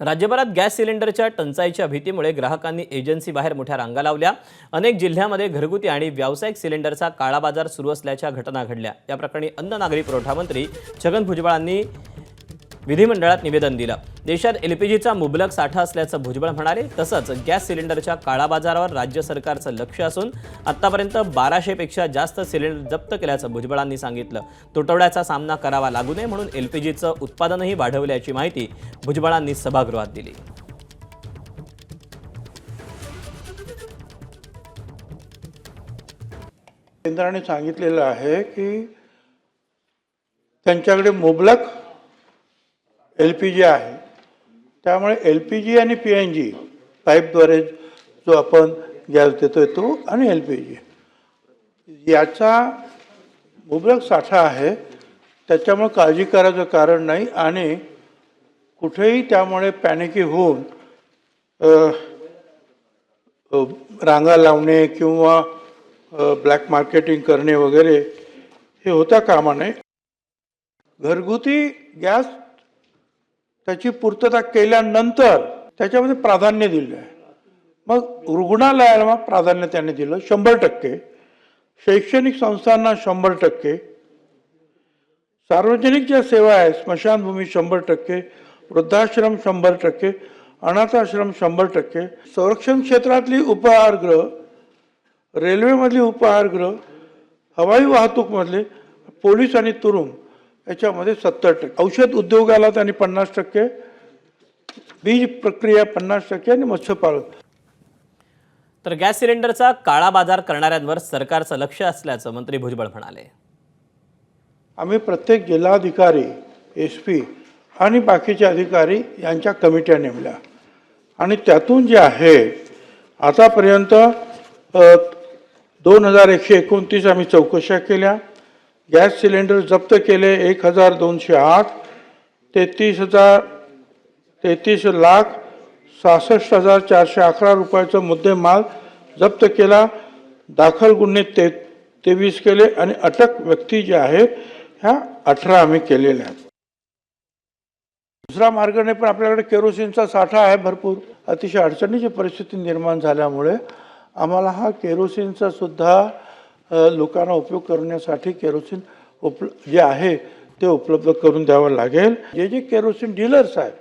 राज्यभरात गॅस सिलेंडरच्या टंचाईच्या भीतीमुळे ग्राहकांनी एजन्सीबाहेर मोठ्या रांगा लावल्या। अनेक जिल्ह्यांमध्ये घरगुती आणि व्यावसायिक सिलेंडरचा काळाबाजार सुरू असल्याच्या घटना घडल्या। या प्रकरणी अन्न नागरी पुरवठा मंत्री छगन भुजबळांनी विधिमंडळात निवेदन दिलं। देशात एलपीजीचा मुबलक साठा असल्याचं भुजबळ म्हणाले। तसंच गॅस सिलेंडरच्या काळाबाजारावर राज्य सरकारचं लक्ष असून आतापर्यंत 1200 पेक्षा जास्त सिलेंडर जप्त केल्याचं भुजबळांनी सांगितलं। तुटवड्याचा सामना करावा लागू नये म्हणून एलपीजीचं उत्पादनही वाढवल्याची माहिती भुजबळांनी सभागृहात दिली। केंद्राने सांगितलेलं आहे की त्यांच्याकडे मुबलक एलपीजी आहे, त्यामुळे एलपीजी आणि पीएनजी पाईपद्वारे जो आपण गॅस देतोय तो आणि एलपीजी याचा मुबलक साठा आहे, त्याच्यामुळे काळजी करायचं कारण नाही आणि कुठेही त्यामुळे पॅनिकी होऊन रांगा लावणे किंवा ब्लॅक मार्केटिंग करणे वगैरे हे होता कामा नये। घरगुती गॅस त्याची पूर्तता केल्यानंतर त्याच्यामध्ये प्राधान्य दिलं आहे। मग रुग्णालयाला प्राधान्य त्याने दिलं 100%, शैक्षणिक संस्थांना 100%, सार्वजनिक ज्या सेवा आहेत स्मशानभूमी 100%, वृद्धाश्रम 100%, अनाथाश्रम 100%, संरक्षण क्षेत्रातली उपहारगृह, रेल्वेमधली उपहारगृह, हवाई वाहतूकमधले, पोलीस आणि तुरुंग याच्यामध्ये 70%, औषध उद्योगाला त्यांनी 50%, बीज प्रक्रिया 50% आणि मत्स्यपालन। तर गॅस सिलेंडरचा काळा बाजार करणाऱ्यांवर सरकारचं लक्ष असल्याचं मंत्री भुजबळ म्हणाले। आम्ही प्रत्येक जिल्हाधिकारी, एसपी आणि बाकीचे अधिकारी यांच्या कमिट्या नेमल्या आणि त्यातून जे आहे आतापर्यंत 2129 आम्ही चौकशा केल्या। गॅस सिलेंडर जप्त केले 1208, 33,66,411 रुपयाचा मुद्देमाल जप्त केला। दाखल गुन्हे 23 केले आणि अटक व्यक्ती जे आहे ह्या 18 आम्ही केलेल्या आहेत। दुसरा मार्ग नाही, पण आपल्याकडे केरोसिनचा साठा आहे भरपूर। अतिशय अडचणीची परिस्थिती निर्माण झाल्यामुळे आम्हाला हा केरोसिनचा सुद्धा लोकांना उपयोग करण्यासाठी केरोसिन जे आहे ते उपलब्ध करून द्यावं लागेल। जे जे केरोसिन डीलर्स आहेत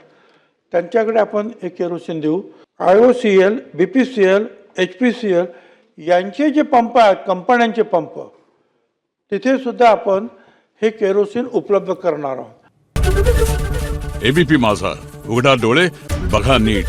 त्यांच्याकडे आपण हे केरोसिन देऊ। IOCL, BPCL, HPCL यांचे जे पंप आहेत कंपन्यांचे पंप, तिथे सुद्धा आपण हे केरोसिन उपलब्ध करणार आहोत। एबीपी माझा, उघडा डोळे बघा नीट।